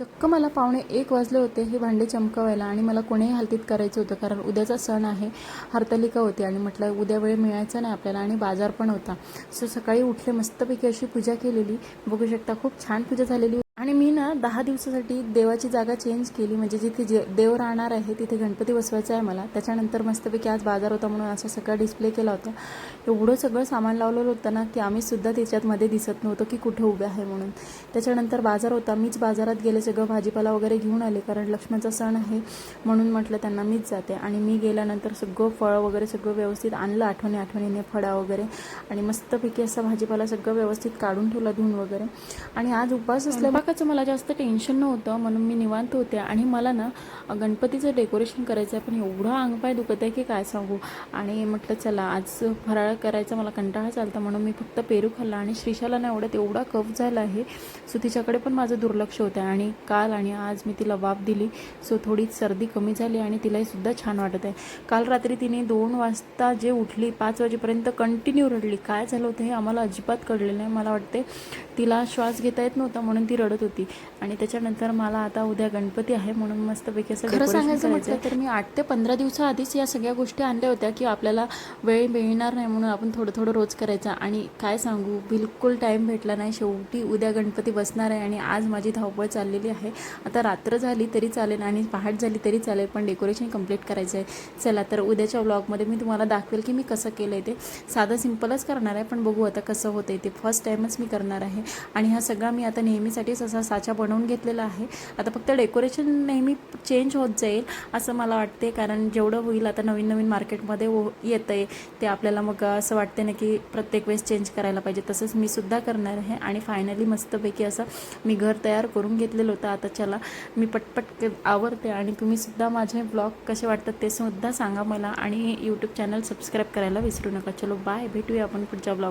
चक्क मला 12:45 वाजले होते हे भांडे चमकवायला आणि मला कोणीही हालतीत करायचं होतं, कारण उद्याचा सण आहे, हरतालिका होती आणि म्हटलं उद्या वेळ मिळायचा नाही आपल्याला आणि बाजार पण होता. सो सकाळी उठले, मस्तपैकी अशी पूजा केलेली, बघू शकता खूप छान पूजा झालेली. आणि मी ना 10 दिवसासाठी देवाची जागा चेंज केली, म्हणजे जिथे देव राहणार आहे तिथे गणपती बसवायचा आहे मला. त्याच्यानंतर मस्तपैकी आज बाजार होता म्हणून असं सगळं डिस्प्ले केला होता. एवढं सगळं सामान लावलेलं होतं ना की आम्ही सुद्धा त्याच्यामध्ये दिसत नव्हतो की कुठे उभे आहे म्हणून. त्याच्यानंतर बाजार होता, मीच बाजारात गेले, सगळं भाजीपाला वगैरे घेऊन आले, कारण लक्ष्मणचा सण आहे म्हणून म्हटलं त्यांना मीच जाते. आणि मी गेल्यानंतर सगळं फळं वगैरे सगळं व्यवस्थित आणलं, आठवणीने फळा वगैरे, आणि मस्तपैकी असा भाजीपाला सगळं व्यवस्थित काढून ठेवला धुवून वगैरे. आणि आज उपवास स्वयंपाकाचं मला जास्त टेन्शन नव्हतं म्हणून मी निवांत होते. आणि मला ना गणपतीचं डेकोरेशन करायचं आहे, पण एवढं अंगपाय दुखत आहे की काय सांगू. आणि म्हटलं चला आज फराळ करायचा, मला कंटाळा चालता म्हणून मी फक्त पेरू खाल्ला. आणि श्रीशाला नाही आवडत, एवढा कफ झाला आहे, सो तिच्याकडे पण माझं दुर्लक्ष होतं. आणि काल आणि आज मी तिला वाफ दिली, सो थोडी सर्दी कमी झाली आणि तिलाही सुद्धा छान वाटत आहे. काल रात्री तिने 2 वाजता जे उठली 5 वाजेपर्यंत कंटिन्यू रडली. काय झालं होतं हे आम्हाला अजिबात कळलेलं नाही. मला वाटते तिला श्वास घेता येत नव्हता म्हणून ती रडत होती. आणि त्याच्यानंतर मला आता उद्या गणपती आहे म्हणून मस्तपैकी असं खरं सांगायचं म्हटलं तर मी 8 ते 15 दिवसाआधीच या सगळ्या गोष्टी आणल्या होत्या की आपल्याला वेळ मिळणार नाही म्हणून आपण थोडं थोडं रोज करायचा. आणि काय सांगू, बिलकुल टाईम भेटला नाही. शेवटी उद्या गणपती बसणार आहे आणि आज माझी धावपळ चाललेली आहे. आता रात्र झाली तरी चालेल आणि पहाट झाली तरी चालेल, पण डेकोरेशन कंप्लीट करायचं आहे. चला तर उद्याच्या व्लॉगमध्ये मी तुम्हाला दाखवेल की मी कसं केलं आहे. ते साधं सिम्पलच करणार आहे, पण बघू आता कसं होतं. ते फर्स्ट टाईमच मी करणार आहे. आणि हा सगळा मी आता नेहमीसाठीच असा साचा बनवून घेतलेला आहे. आता फक्त डेकोरेशन नेहमी चेंज होत जाईल असं मला वाटते, कारण जेवढं होईल आता नवीन नवीन मार्केटमध्ये येतं आहे ते आपल्याला मग असं वाटते ना की प्रत्येक वेळेस चेंज करायला पाहिजे. तसंच मी सुद्धा करणार आहे. आणि फायनली मस्तपैकी असं मी घर तयार करून घेतलेलं होतं. आता चला मी पटपट आवरते आणि तुम्ही सुद्धा माझे ब्लॉग कसे वाटतात ते सुद्धा सांगा मला. आणि यूट्यूब चॅनल सबस्क्राईब करायला विसरू नका. चलो बाय, भेटूया आपण पुढच्या ब्लॉग.